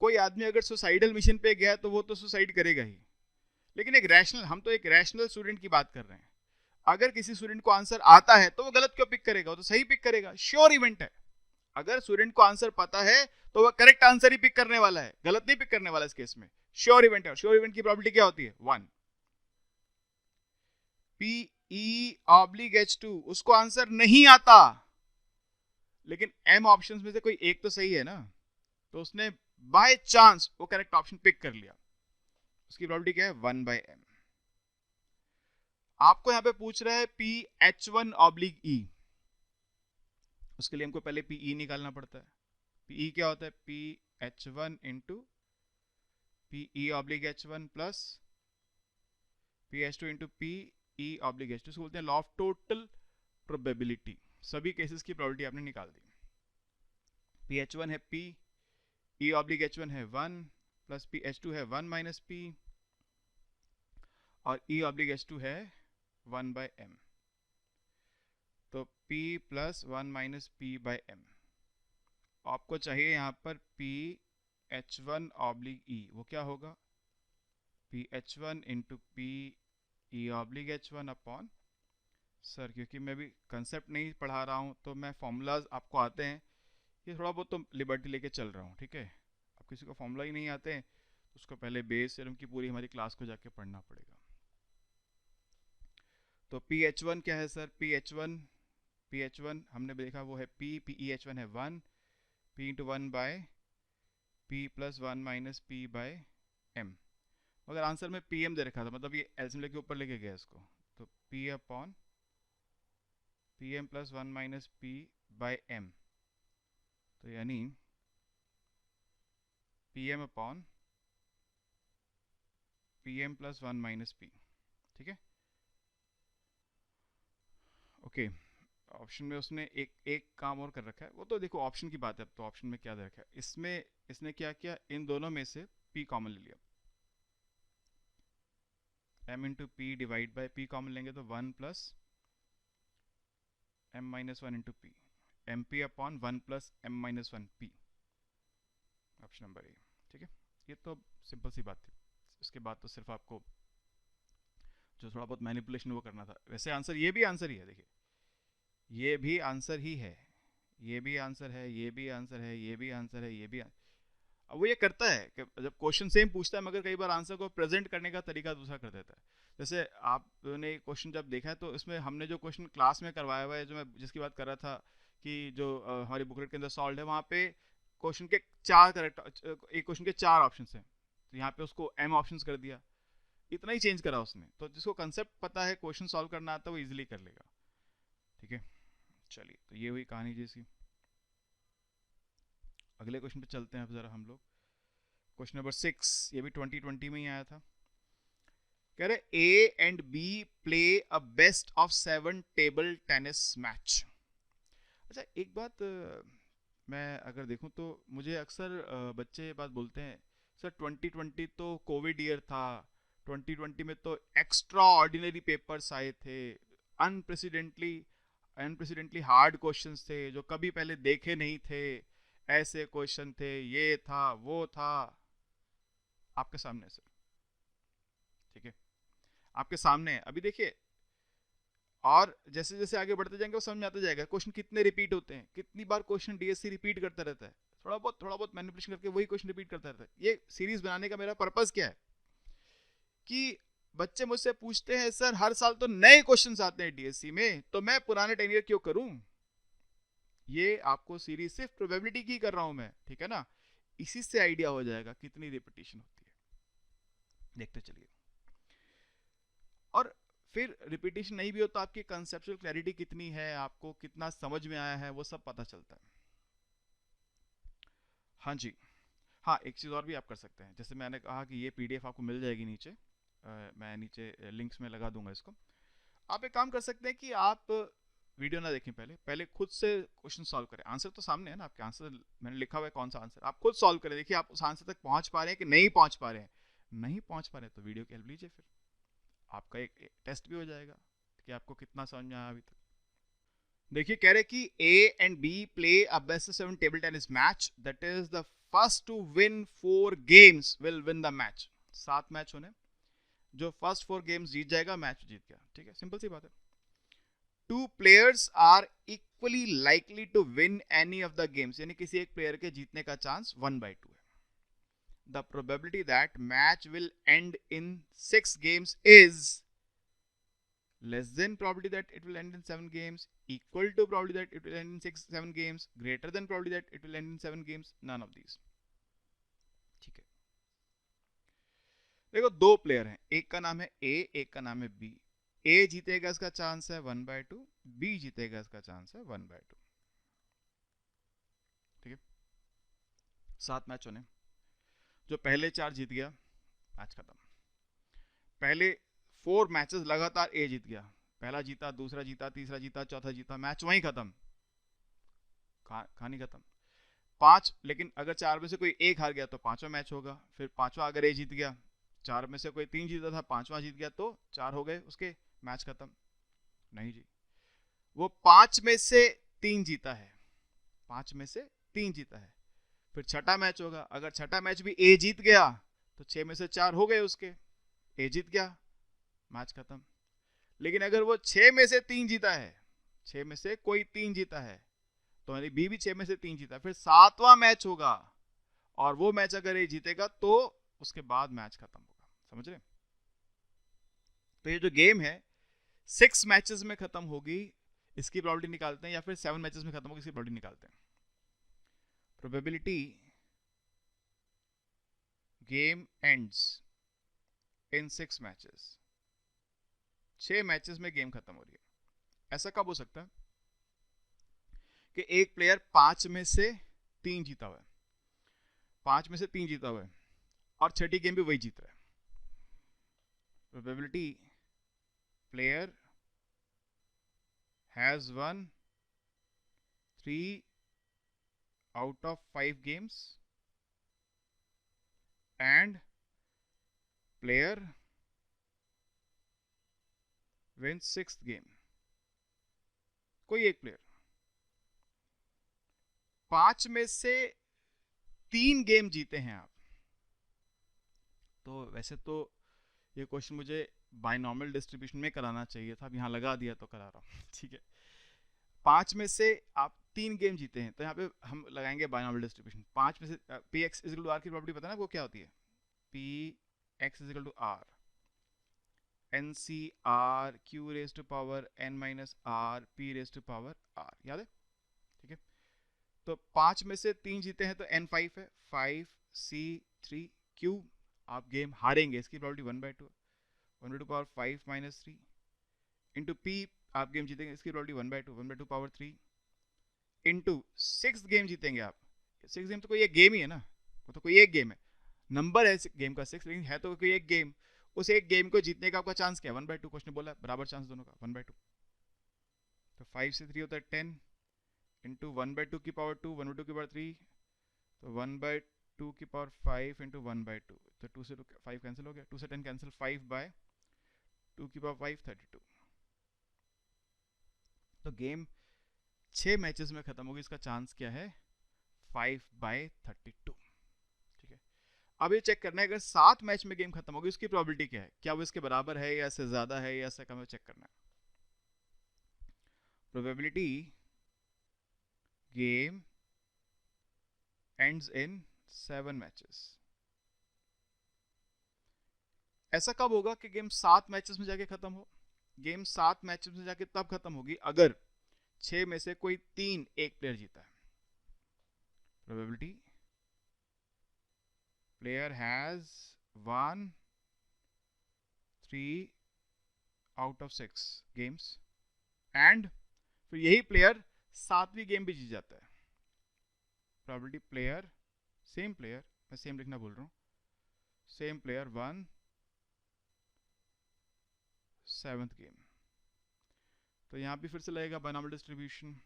कोई आदमी अगर सुसाइडल मिशन पे गया तो वो तो सुसाइड करेगा ही, लेकिन एक रैशनल, हम तो एक रैशनल स्टूडेंट की बात कर रहे हैं। अगर किसी स्टूडेंट को आंसर आता है तो वो गलत क्यों पिक करेगा? वो तो सही पिक करेगा, श्योर इवेंट है। अगर स्टूडेंट को आंसर पता है तो वह करेक्ट आंसर ही पिक करने वाला है, गलत नहीं पिक करने वाला इस केस में। श्योर इवेंट है, श्योर इवेंट की प्रोबेबिलिटी क्या होती है? 1। P E ऑब्लिक H2, उसको आंसर नहीं आता, लेकिन M ऑप्शंस में से कोई एक तो सही है ना, तो उसने बाय चांस वो करेक्ट ऑप्शन पिक कर लिया, उसकी प्रोबेबिलिटी क्या है? 1/m। आपको यहां पे पूछ रहा है P H1 ऑब्लिक E, उसके लिए हमको पहले PE निकालना पड़ता है। PE क्या होता है? P H1 into PE oblique H1 plus P H2 into PE oblique H2, बोलते हैं लॉ ऑफ टोटल प्रोबेबिलिटी। सभी केसेस की प्रोबेबिलिटी आपने निकाल दी। P H1 है P, E ऑब्लिक H1 है 1 प्लस P H2 है 1 - P और E ऑब्लिक H2 है 1/m। तो P प्लस 1 - P/m। आपको चाहिए यहाँ पर P H1 ऑब्लिक E, वो क्या होगा? P H1 into P E oblique H1 upon, sir क्योंकि मैं भी कंसेप्ट नहीं पढ़ा रहा हूँ तो मैं फॉर्मूलाज आपको आते हैं, ये थोड़ा बहुत तो लिबर्टी लेके चल रहा हूँ, ठीक है। अब किसी को फॉर्मूला ही नहीं आते हैं तो उसको पहले बेस थ्योरम की पूरी हमारी क्लास को जाके पढ़ना पड़ेगा। तो पी एच वन क्या है सर? पी एच वन हमने देखा वो है पी ई एच वन है 1, p into 1 by p plus 1 minus p by m. मगर आंसर में पी एम दे रखा था, मतलब ये एल्सियम लेके ऊपर लेके गया इसको, तो p upon p m plus 1 minus p by m, तो यानी p m upon p m plus 1 minus p, ठीक है। ओके, ऑप्शन में उसने एक एक काम और कर रखा है, वो तो देखो ऑप्शन की बात है, अब तो ऑप्शन में क्या दे रखा है इसमें, इसने क्या किया, इन दोनों में से p कॉमन ले लिया, m into p divide by p common लेंगे तो 1 plus m minus 1 into p, m p upon 1 plus m minus 1 p, option number A, ठीक है। ये तो सिंपल सी बात थी, इसके बाद तो सिर्फ आपको जो थोड़ा बहुत मैनिपुलेशन वो करना था। वैसे आंसर ये भी आंसर ही है, देखिए ये भी आंसर ही है, ये भी आंसर है, ये भी आंसर है, ये भी आंसर है, ये भी अब वो ये करता है कि जब क्वेश्चन सेम पूछता है मगर कई बार आंसर को प्रेजेंट करने का तरीका दूसरा कर देता है। जैसे आपने क्वेश्चन जब देखा है तो इसमें हमने जो क्वेश्चन क्लास में करवाया हुआ है, जो मैं जिसकी बात कर रहा था कि जो हमारी बुकलेट के अंदर सॉल्व है, वहाँ पे क्वेश्चन के चार करेक्ट, एक क्वेश्चन के 4 ऑप्शन हैं, तो यहाँ पे उसको m ऑप्शन कर दिया, इतना ही चेंज करा उसने। तो जिसको कंसेप्ट पता है, क्वेश्चन सॉल्व करना आता है, वो इजिली कर लेगा, ठीक है। चलिए, तो ये हुई कहानी जैसी। अगले क्वेश्चन पे चलते हैं अब जरा हम लोग। क्वेश्चन नंबर 6, ये भी 2020 में ही आया था। कह रहे A and B play a best of 7 table tennis match. अच्छा, एक बात मैं अगर देखूं तो मुझे अक्सर बच्चे ये बात बोलते हैं, सर 2020 तो कोविड ईयर था, 2020 में तो एक्स्ट्रा ऑर्डिनरी पेपर्स आए थे, अनप्रेसिडेंटली हार्ड क्वेश्चंस थे जो कभी पहले देखे नहीं थे, ऐसे क्वेश्चन थे, ये था वो था। आपके सामने सर, ठीक है, आपके सामने है अभी, देखिए। और जैसे जैसे आगे बढ़ते जाएंगे वो समझ में आता जाएगा क्वेश्चन कितने रिपीट होते हैं, कितनी बार क्वेश्चन डीएससी रिपीट करता रहता है, थोड़ा बहुत मैनिपुलेशन करके वही क्वेश्चन रिपीट करता रहता है। ये सीरीज बनाने का मेरा पर्पस क्या है कि बच्चे मुझसे पूछते हैं सर हर साल तो नए क्वेश्चंस आते हैं डीएससी में, तो मैं पुराने 10 ईयर क्यों करूं। ये आपको सीरीज सिर्फ प्रोबेबिलिटी की कर रहा हूं मैं, ठीक है ना। इसी से आइडिया हो जाएगा कितनी रिपीटेशन होती है, देखते चलिए। और फिर रिपीटेशन नहीं भी हो तो आपकी कंसेप्चुअल क्लैरिटी कितनी है, आपको कितना समझ में आया है, वो सब पता चलता है। हाँ जी, हाँ एक चीज़ और भी आप कर सकते हैं, जैसे मैंने कहा कि ये पीडीएफ आपको मिल जाएगी नीचे, मैं नीचे लिंक्स में लगा दूंगा इसको। आप एक काम कर सकते हैं कि आप वीडियो ना देखें, पहले पहले खुद से क्वेश्चन सॉल्व करें। आंसर तो सामने है ना आपके, आंसर मैंने लिखा हुआ है कौन सा आंसर, आप खुद सॉल्व करें, देखिए आप उस आंसर तक पहुंच पा रहे हैं कि नहीं पहुंच पा रहे हैं। नहीं पहुंच पा रहे हैं तो वीडियो की हेल्प लीजिए, फिर आपका एक टेस्ट भी हो जाएगा कि आपको कितना समझ में आया अभी तक। देखिए कह रहे कि A and B play a best 7 table tennis match, that is the first to win 4 games will win the match. 7 match होने, जो फर्स्ट 4 गेम्स जीत जाएगा मैच जीत गया, ठीक है, सिंपल सी बात है। 2 players are equally likely to win any of the games, यानी किसी एक प्लेयर के जीतने का चांस 1/2 है। The probability that match will end in 6 games is less than probability that it will end in 7 games, equal to probability that it will end in 7 games, greater than probability that it will end in 7 games, none of these, ठीक है। देखो 2 player हैं, एक का नाम है ए, एक का नाम है बी। ए जीतेगा इसका चांस है 1/2, बी जीतेगा इसका चांस है 1/2, ठीक है। 7 मैच होने, जो पहले 4 जीत गया मैच खत्म। पहले 4 मैचेस लगातार ए जीत गया, पहला जीता, दूसरा जीता, तीसरा जीता, चौथा जीता, मैच वहीं खत्म, कहानी खत्म। 5, लेकिन अगर 4 में से कोई एक हार गया तो 5वां मैच होगा, फिर 5वां अगर ए जीत गया, 4 में से कोई 3 जीता था, 5वां जीत गया तो 4 हो गए उसके, मैच खत्म। नहीं जी, वो 5 में से 3 जीता है, 5 में से 3 जीता है, फिर छठा मैच होगा, अगर छठा मैच भी ए जीत गया तो 6 में से 4 हो गए उसके, ए जीत गया, मैच खत्म। लेकिन अगर वो 6 में से 3 जीता है, 6 में से कोई 3 जीता है, तो यानी बी भी 6 में से 3 जीता है, फिर 7वां मैच होगा और वो मैच अगर ये जीतेगा तो उसके बाद मैच खत्म होगा। समझ रहे? तो ये जो गेम है 6 मैचेस में खत्म होगी, इसकी प्रोबेबिलिटी निकालते हैं, या फिर 7 मैचेस में खत्म होगी, इसकी प्रोबेबिलिटी निकालते हैं। Probability game ends in 6 matches, 6 matches में गेम खत्म हो रही है। ऐसा कब हो सकता है कि एक प्लेयर 5 में से 3 जीता हुआ है, 5 में से 3 जीता हुआ है और छठी गेम भी वही जीत रहा है। Probability player has one 3 out of 5 games and player wins 6th game। कोई एक प्लेयर 5 में से 3 गेम जीते हैं आप, तो वैसे तो ये क्वेश्चन मुझे बाइनॉमियल डिस्ट्रीब्यूशन में कराना चाहिए था, अब यहाँ लगा दिया तो करा रहा हूँ। ठीक है, 5 में से आप 3 गेम जीते हैं, तो यहाँ पे हम लगाएंगे बाइनॉमियल डिस्ट्रीब्यूशन। 5 में से P X is equal to r की प्रॉपर्टी पता है ना, वो क्या होती है? P X is equal to r n C r q raise to power n minus r p raise to power r, याद है? ठीक है, तो 5 में से 3 जीते हैं तो एन 5 है, 5 सी 3 क्यू। आप गेम हारेंगे, इसकी property 1/2, 1/2 power 5 minus 3 into P, आप गेम जीतेंगे, इसकी प्रॉपर्टी 1/2, 1/2 पावर 3 इंटू 6 गेम जीतेंगे आप। 6 गेम तो कोई एक गेम ही है ना, वो तो कोई एक गेम है, नंबर है गेम का 6, लेकिन है तो कोई एक गेम। उस एक गेम को जीतने का आपका चांस क्या है? 1/2, क्वेश्चन बोला बराबर चांस दोनों का 1/2। तो 5 से 3 होता है 10 इंटू 1/2 की पावर 2, 1/2 की पावर 3, तो 1/2 की पावर 5 इंटू 1/2, तो 2 से 5 कैंसिल हो गया, 2 से 10 कैंसिल, 5/2 की पावर 5 32। तो गेम 6 मैचेस में खत्म होगी, इसका चांस क्या है? 5/32। ठीक है, अब ये चेक करना है अगर 7 मैच में गेम खत्म होगी उसकी प्रोबेबिलिटी क्या है, क्या वो इसके बराबर है या इससे ज्यादा है या इससे कम है, चेक करना है। Probability game ends in 7 matches. ऐसा कब होगा कि गेम 7 मैचेस में जाके खत्म हो? गेम 7 मैचेस में जाके तब खत्म होगी अगर 6 में से कोई 3 एक प्लेयर जीता है। Probability player has won 3 out of 6 games and फिर यही प्लेयर 7वीं गेम भी जीत जाता है। प्रोबेबिलिटी प्लेयर, सेम प्लेयर, मैं सेम लिखना भूल रहा हूँ, सेम प्लेयर 1 7th गेम। तो यहाँ भी फिर से लगेगा बाइनॉमियल डिस्ट्रीब्यूशन,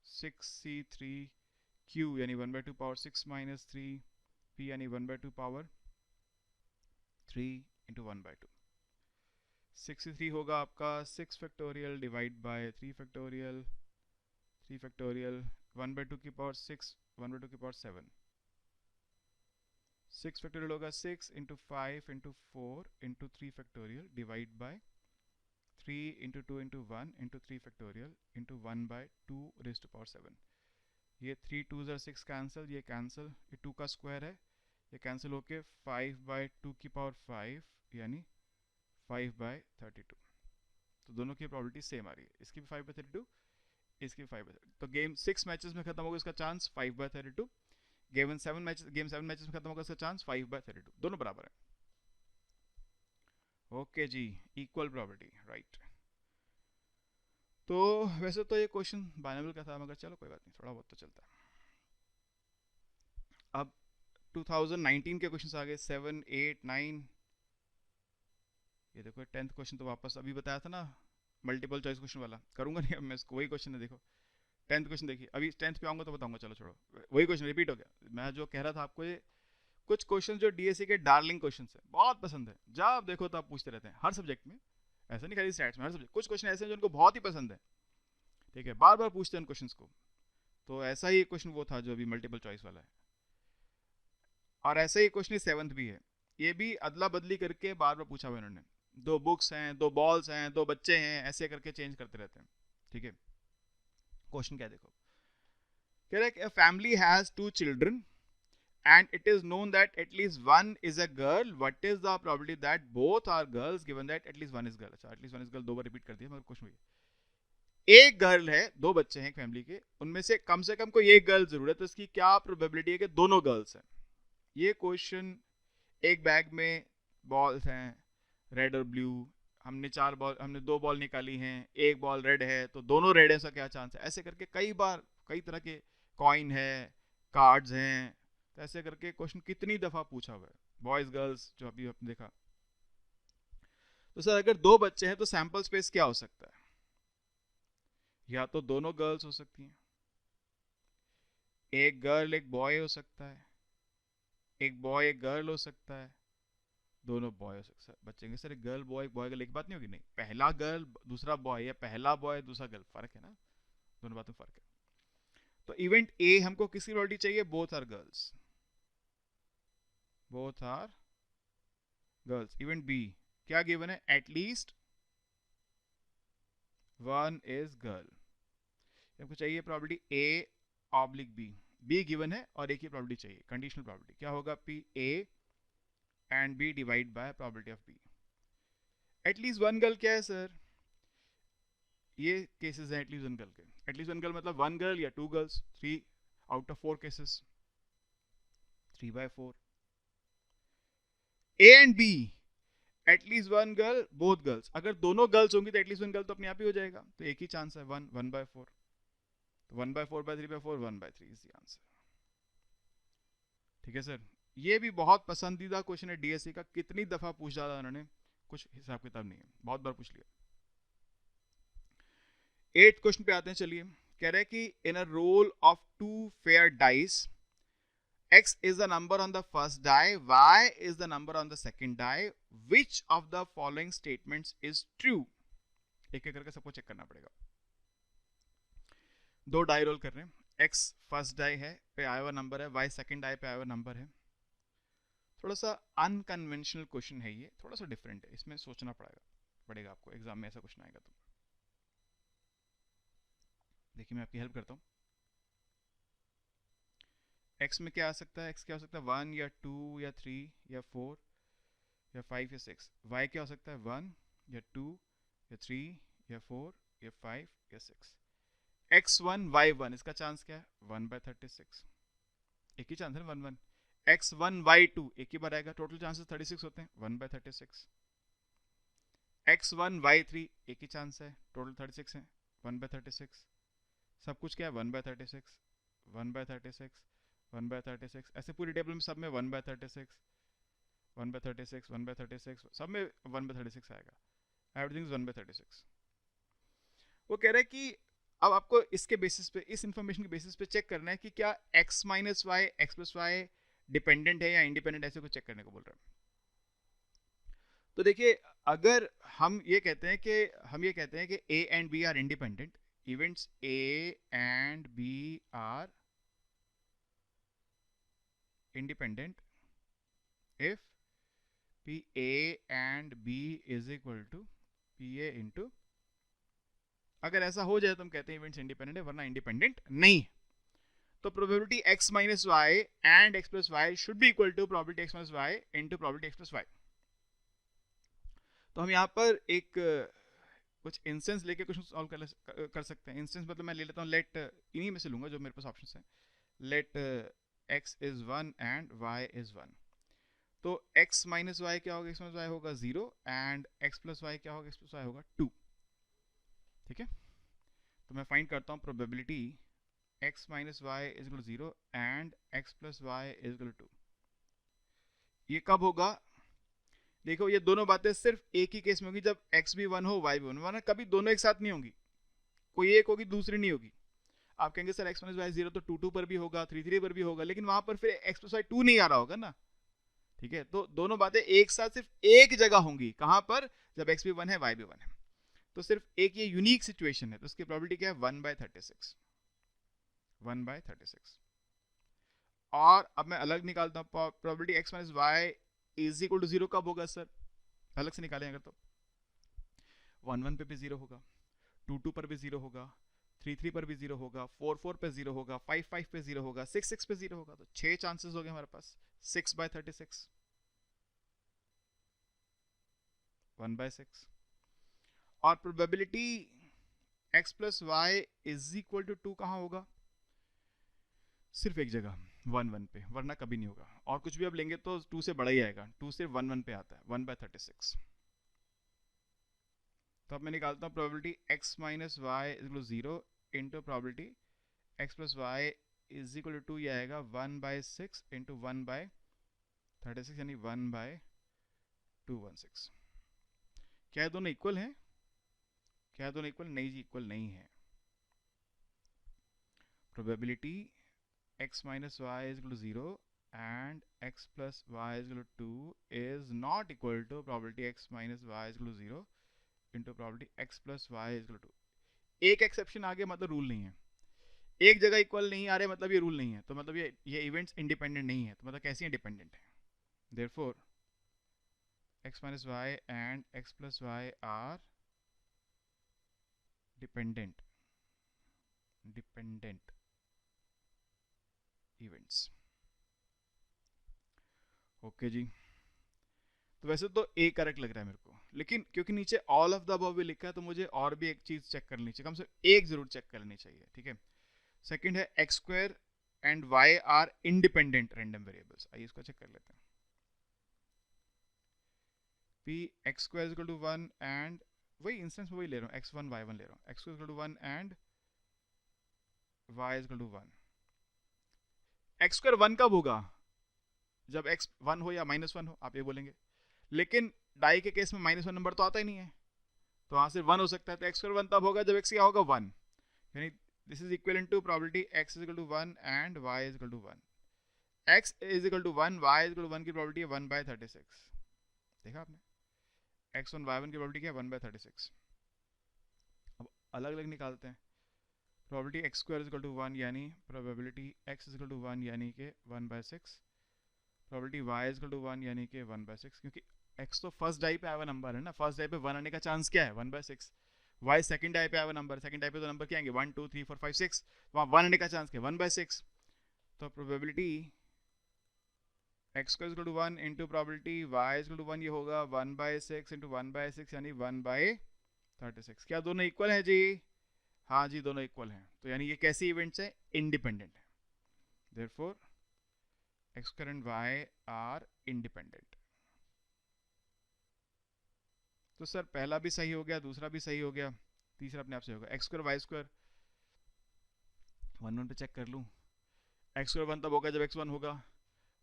6c3q यानी 1/2 पावर 6 माइनस 3 p यानी 1/2 पावर 3 इंटू 1/2। 6c3 होगा आपका 6 factorial divide by 3 factorial, 3 factorial 1/2 की पावर 6, 1/2 की पावर 7। 6 फैक्टोरियल होगा 6 into 5 into 4 into 3 factorial divide by 3 into 2 into 1 into 3 factorial into 1/2 raise to power 7। ये 3 2 ज़र 6 cancel, ये कैंसिल, ये 2 का स्क्वायर है, ये कैंसिल होके 5/2 की पावर 5 यानी 5/32। तो दोनों की प्रोबेबिलिटी सेम आ रही है, इसकी भी 5/32, इसकी भी 5/32। तो गेम 6 मैचेस में खत्म होगा इसका चांस 5/32, गेम 7 मैचेस में खत्म होगा इसका चांस 5/32, दोनों बराबर है। ओके जी, इक्वल प्रोबेबिलिटी, राइट। तो वैसे तो ये क्वेश्चन बाइनोमियल का था, मगर चलो कोई बात नहीं, थोड़ा बहुत तो चलता है। अब 2019 के क्वेश्चन आ गए 7, 8, 9। ये देखो 10th क्वेश्चन तो वापस अभी बताया था ना, मल्टीपल चॉइस क्वेश्चन वाला, करूंगा नहीं अब मैं इसको, वही क्वेश्चन है देखो। 10th क्वेश्चन देखिए, अभी 10th पे आऊंगा तो बताऊंगा, चलो छोड़ो, वही क्वेश्चन रिपीट हो गया। मैं जो कह रहा था आपको, ये कुछ क्वेश्चन जो डीएससी के डार्लिंग क्वेश्चन है, बहुत पसंद है, जब आप देखो तो आप पूछते रहते हैं हर सब्जेक्ट में, ऐसा नहीं खाली स्टैट्स में, हर सब्जेक्ट कुछ क्वेश्चन ऐसे हैं जो उनको बहुत ही पसंद है, ठीक है, बार बार पूछते हैं उन क्वेश्चन को। तो ऐसा ही क्वेश्चन वो था जो अभी मल्टीपल चॉइस वाला है, और ऐसा ही क्वेश्चन 7th भी है, ये भी अदला बदली करके बार बार पूछा हुआ इन्होंने। दो बुक्स हैं, दो बॉल्स हैं, दो बच्चे हैं, ऐसे करके चेंज करते रहते हैं। ठीक है, क्वेश्चन क्या देखो, कह रहा है कि family has two children and it is known that at least one is a girl. What is the probability that both are girls given that at least one is girl? अच्छा, at least one is girl दो बार repeat कर दिया, मगर question ये एक girl है, दो बच्चे हैं फैमिली के, उनमें से कम कोई एक गर्ल जरूर है, तो इसकी क्या प्रोबेबिलिटी है कि दोनों गर्ल्स हैं? ये क्वेश्चन, एक बैग में बॉल्स हैं रेड और ब्लू, हमने दो बॉल निकाली हैं, एक बॉल रेड है तो दोनों रेड है, इसका क्या चांस है? ऐसे करके कई बार कई तरह के कॉइन है, कार्ड्स हैं, तो ऐसे करके क्वेश्चन कितनी दफा पूछा हुआ है, बॉयज गर्ल्स जो अभी आपने देखा। तो सर अगर दो बच्चे हैं तो सैंपल स्पेस क्या हो सकता है? या तो दोनों गर्ल्स हो सकती हैं, एक गर्ल एक बॉय हो सकता है, एक बॉय एक गर्ल हो सकता है, दोनों बॉय हो सकता है। बच्चे सर एक गर्ल बॉय एक बात नहीं होगी? नहीं, पहला गर्ल दूसरा बॉय या पहला बॉय दूसरा गर्ल, फर्क है ना, दोनों बातों में फर्क है। तो इवेंट ए हमको किसकी प्रोबेबिलिटी चाहिए? Both are girls, both are girls. Event B क्या गिवन है? At least one is girl. हमको चाहिए probability A oblique B, B given है और ए की प्रोबेबिलिटी चाहिए, कंडीशनल प्रोबेबिलिटी क्या होगा? P A and B divide by probability of B. At least one girl क्या है सर? ये केसेस हैं एटलीस्ट वन गर्ल के। एटलीस्ट वन गर्ल मतलब वन गर्ल या two girls, 3 out of 4 cases, 3/4। A and B at least one girl both girls, अगर दोनों girls होंगी तो एटलीस्ट वन गर्ल तो अपने आप ही हो जाएगा, तो एक ही चांस है, 1/4। तो 1/4/3/4 1/3 इज द आंसर। ठीक है सर, ये भी बहुत पसंदीदा क्वेश्चन है डीएससी का, कितनी दफा पूछ डाला उन्होंने, कुछ हिसाब किताब नहीं है, बहुत बार पूछ लिया। 8th क्वेश्चन पे आते हैं, चलिए। कह रहे हैं कि in a roll of 2 fair dice, X is the number on the first die, Y is the number on the second die. Which of the following statements is true? एक एक करके सबको चेक करना पड़ेगा। दो डाई रोल कर रहे हैं, X फर्स्ट डाई है पे आया हुआ नंबर है, Y सेकंड डाई पे आया हुआ नंबर है। थोड़ा सा अनकन्वेंशनल क्वेश्चन है ये, थोड़ा सा डिफरेंट है, इसमें सोचना पड़ेगा आपको, एग्जाम में ऐसा क्वेश्चन आएगा तो। देखिए मैं आपकी हेल्प करता हूँ। X में क्या आ सकता है? X क्या हो सकता है? 1 या 2 या 3 या 4 या 5 या 6। Y क्या हो सकता है? 1 या 2 या 3 या 4 या 5 या 6। X1 Y1 इसका चांस क्या है? 1/36, एक ही चांस है 1/1। X1 Y2 एक ही बार आएगा, टोटल चांसेस 36 होते हैं, 1/36। X1 Y3 एक ही चांस है, टोटल 36 है, 1/36। सब कुछ क्या है? 1/36 1/36 1/36, ऐसे पूरी टेबल में सब में 1/36 1/36 1/36, सब में 1/36 आएगा, एवरीथिंग इज 1/36। वो कह रहा है कि अब आपको इसके बेसिस पे, इस इंफॉर्मेशन के बेसिस पे चेक करना है कि क्या x minus y x plus y dependent है या इंडिपेंडेंट, ऐसे कुछ चेक करने को बोल रहा है। तो देखिए, अगर हम ये कहते हैं कि a and b are independent, events a and b are independent if PA and B is equal to PA into, अगर ऐसा हो जाए तो हम कहते हैं इवेंट्स इंडिपेंडेंट है, वरना इंडिपेंडेंट नहीं। तो probability x minus y and x plus y should be equal to probability x minus y into probability x plus y. तो हम यहाँ पर एक कुछ इंस्टेंस लेके कुछ सॉल्व कर सकते हैं। इंस्टेंस मतलब मैं ले लेता हूँ, लेट, इन्हीं में से लूंगा जो मेरे पास ऑप्शन है। Let x is 1 and y is 1, तो x माइनस वाई क्या होगा? x माइनस वाई होगा 0 एंड x प्लस वाई क्या होगा? x प्लस वाई होगा 2। ठीक है, तो मैं फाइंड करता हूँ probability x minus y is equal to 0 and x plus y is equal to 2। ये कब होगा? देखो, ये दोनों बातें सिर्फ एक ही केस में होगी, जब x भी 1 हो y भी 1, वरना कभी दोनों एक साथ नहीं होंगी, कोई एक होगी दूसरी नहीं होगी। आप कहेंगे सर x माइनस वाई 0 तो 2 पर भी होगा, 3 पर भी होगा, लेकिन वहां पर फिर x प्लस वाई 2 नहीं आ रहा होगा ना। ठीक है, तो दोनों बातें एक साथ सिर्फ एक जगह होंगी, कहां पर? जब x भी 1 है y भी 1 है। तो सिर्फ एक ये यूनिक सिचुएशन है, तो उसकी प्रोबेबिलिटी क्या है? 1/36 1/36। और अब मैं अलग निकालता हूं, probability x minus y is equal to 0 कब होगा सर? अलग से निकालें अगर तो 1 1 पे भी 0 होगा, 2 2 पर भी 0 होगा, 3 3 पर भी 0 होगा, 4 4 पे 0 होगा, 5 5 पे 0 होगा, 6 6 पे 0 होगा। तो 6 चांसेस हो गए हमारे पास। 6/36 1/6। और probability x plus y is equal to 2 कहाँ होगा? सिर्फ एक जगह 1 1 पे, वरना कभी नहीं होगा। और कुछ भी अब लेंगे तो 2 से बड़ा ही आएगा। 2 सिर्फ 1 1 पे आता है, 1/36। तो अब मैं निकालता हूँ probability x minus y is equal to 0 into probability x plus y is equal to 2, ये आएगा 1/6 इंटू 1/36 यानी 1/216। क्या दोनों इक्वल हैं? क्या दोनों इक्वल? नहीं जी, इक्वल नहीं है। Probability x minus y is equal to 0 and x plus y is equal to 2 is not equal to probability x minus y is equal to 0 into probability x plus y is equal to 2। एक exception आ गया मतलब rule नहीं है। एक जगह equal नहीं आ रहे मतलब ये रूल नहीं है। तो मतलब ये इवेंट्स इंडिपेंडेंट नहीं है। तो मतलब कैसे इंडिपेंडेंट है? Therefore x minus y and x plus y are dependent events. Okay जी। तो वैसे तो ए करेक्ट लग रहा है मेरे को, लेकिन क्योंकि नीचे ऑल ऑफ द अबव भी लिखा है तो मुझे और भी एक चीज चेक करनी चाहिए, कम से कम एक जरूर चेक करनी चाहिए। ठीक है। सेकंड है x square and y are independent random variables. आइए इसको चेक कर लेते हैं। P x square is equal to 1 and वही इंस्टेंस में वही ले रहा हूँ, x1 y1 ले रहा हूँ। X square is equal to 1 and y is equal to 1। X square 1 कब होगा? जब x 1 हो या -1 हो, आप ये बोलेंगे। लेकिन डाई के केस में -1 नंबर तो आता ही नहीं है, तो वहां से 1 हो सकता है। तो एक्स स्क्वायर 1 तब होगा जब x क्या होगा 1, यानी this is equal to probability x is equal to 1 and y is equal to 1। x is equal to 1, y is equal to 1 की प्रोबेबिलिटी है 1/36। देखा आपने? x1 y1 की प्रोबेबिलिटी क्या है? 1/36। अब अलग अलग निकालते हैं। Probability x square is equal to 1 यानी probability x is equal to 1 यानी कि 1/6। Probability y is equal to 1 यानी कि 1/6, क्योंकि x तो फर्स्ट डाई पे आया हुआ नंबर है ना। फर्स्ट डाई पे 1 आने का चांस क्या है? 1/6। y सेकंड डाई पे आया हुआ नंबर, सेकंड डाई पे तो नंबर क्या आएंगे? 1 2 3 4 5 6, वहां 1 आने का चांस क्या है? 1/6। तो probability x equal to 1 into probability y equal to 1, ये होगा 1/6 इंटू 1/6 यानी 1/36। क्या दोनों इक्वल है जी? हाँ जी, दोनों इक्वल हैं। तो यानी ये कैसी इवेंट्स है? इंडिपेंडेंट है। Therefore x square and y are independent. तो सर पहला भी सही हो गया, दूसरा भी सही हो गया, तीसरा अपने आप से होगा। x स्क्वायर y स्क्वायर 1 1 पे चेक कर लूँ। x स्क्वायर 1 तब होगा जब x 1 होगा,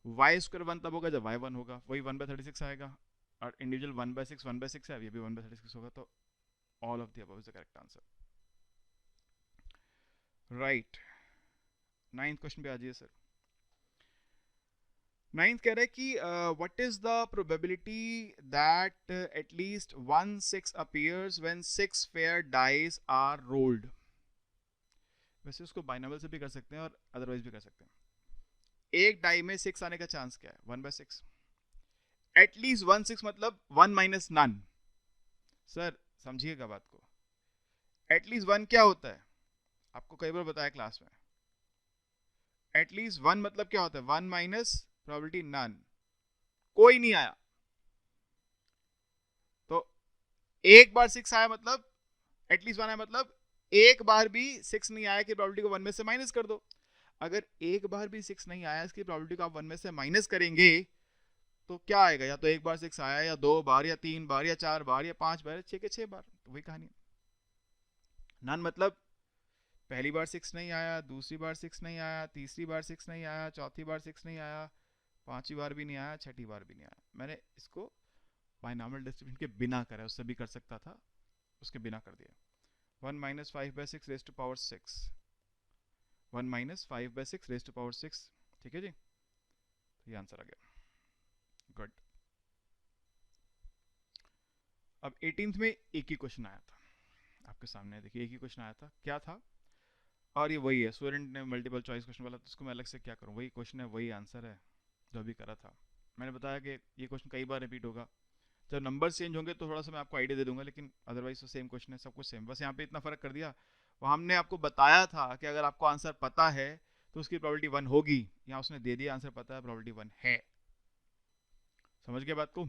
y स्क्वायर 1 तब होगा जब y 1 होगा, वही 1/36 आएगा। और इंडिविजुअल 1/6 है, ये भी 1/36 होगा। तो all of the above is the correct answer. Right. 9th question पे आ जाइए सर। 9th कह रहा है कि what is the probability that at least 1 6 appears when 6 fair dice are rolled. वैसे उसको बाइनोमियल से भी कर सकते हैं और अदरवाइज भी कर सकते हैं। एक डाई में 6 आने का चांस क्या है? 1/6। एटलीस्ट 1 6 मतलब 1 माइनस नन। सर समझिएगा बात को। एटलीस्ट 1 क्या होता है? आपको कई बार बताया क्लास में। एटलीस्ट 1 मतलब क्या होता है? 1 माइनस प्रोबेबिलिटी नन, कोई नहीं आया। तो एक बार 6 आया मतलब एटलीस्ट 1 आया, मतलब एक बार भी 6 नहीं आया कि प्रोबेबिलिटी को 1 में से माइनस कर दो। अगर एक बार भी 6 नहीं आया इसकी प्रोबेबिलिटी को आप 1 में से माइनस करेंगे तो क्या आएगा? या तो एक बार 6 आया, या 2 बार, या 3 बार, या 4 बार, या 5 बार, 6 के 6 बार। तो वही कहानी। नन मतलब पहली बार 6 नहीं आया, दूसरी बार 6 नहीं आया, तीसरी बार 6 नहीं आया, चौथी बार 6 नहीं आया, पांचवी बार भी नहीं आया, छठी बार भी नहीं आया। मैंने इसको बाइनोमियल डिस्ट्रीब्यूशन के बिना करा, उससे भी कर सकता था, उसके बिना कर दिया। 1 minus 5/6 raise to power 6, 1 minus 5/6 raise to power 6। ठीक है जी, तो ये आंसर आ गया। गुड। अब 18th में एक ही क्वेश्चन आया था आपके सामने, देखिए एक ही क्वेश्चन आया था। क्या था? और ये वही है, स्टूडेंट ने मल्टीपल चॉइस क्वेश्चन वाला, तो उसको मैं अलग से क्या करूँ? वही क्वेश्चन है, वही आंसर है जो अभी करा था। मैंने बताया कि ये क्वेश्चन कई बार रिपीट होगा, जब नंबर चेंज होंगे तो थोड़ा सा मैं आपको आइडिया दे दूंगा, लेकिन अदरवाइज तो सेम क्वेश्चन है, सब कुछ सेम, बस यहाँ पे इतना फ़र्क कर दिया। वहाँ हमने आपको बताया था कि अगर आपको आंसर पता है तो उसकी प्रोबेबिलिटी 1 होगी, यहाँ उसने दे दिया आंसर पता है, प्रोबेबिलिटी 1 है। समझ गए बात को?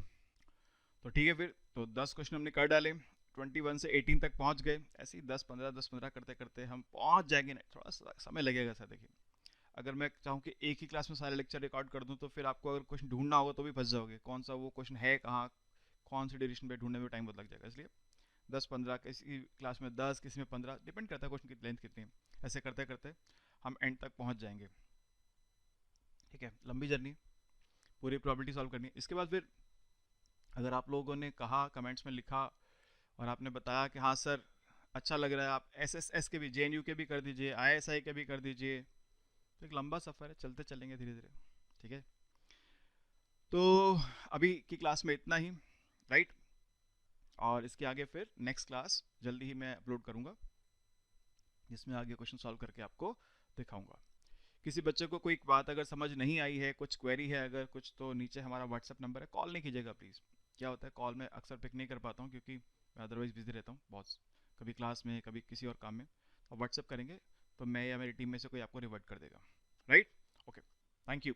तो ठीक है, फिर तो 10 क्वेश्चन हमने कर डाले, 21 से 18 तक पहुंच गए। ऐसे ही 10-15 करते करते हम पहुंच जाएंगे, नहीं थोड़ा सा समय लगेगा सर। देखिए, अगर मैं चाहूँ कि एक ही क्लास में सारे लेक्चर रिकॉर्ड कर दूँ तो फिर आपको अगर क्वेश्चन ढूंढना होगा तो भी फंस जाओगे, कौन सा वो क्वेश्चन है कहाँ, कौन सी ड्यूरेशन पे ढूंढने में टाइम बहुत लग जाएगा। इसलिए 10-15, किसी क्लास में 10, किसी में 15, डिपेंड करता है क्वेश्चन की लेंथ कितनी है। ऐसे करते करते हम एंड तक पहुँच जाएंगे। ठीक है, लंबी जर्नी, पूरी प्रॉपर्टी सॉल्व करनी है। इसके बाद फिर अगर आप लोगों ने कहा, कमेंट्स में लिखा और आपने बताया कि हाँ सर अच्छा लग रहा है, आप SSS के भी, JNU के भी कर दीजिए, ISI के भी कर दीजिए, तो एक लंबा सफ़र है, चलते चलेंगे धीरे धीरे। ठीक है, तो अभी की क्लास में इतना ही, राइट। और इसके आगे फिर नेक्स्ट क्लास जल्दी ही मैं अपलोड करूँगा, जिसमें आगे क्वेश्चन सॉल्व करके आपको दिखाऊंगा। किसी बच्चे को कोई बात अगर समझ नहीं आई है, कुछ क्वेरी है अगर कुछ, तो नीचे हमारा व्हाट्सअप नंबर है, कॉल नहीं कीजिएगा प्लीज़। क्या होता है, कॉल में अक्सर पिक नहीं कर पाता हूँ क्योंकि मैं अदरवाइज़ बिजी रहता हूँ बहुत, कभी क्लास में, कभी किसी और काम में। और व्हाट्सअप करेंगे तो मैं या मेरी टीम में से कोई आपको रिवर्ट कर देगा, राइट। Okay, thank you.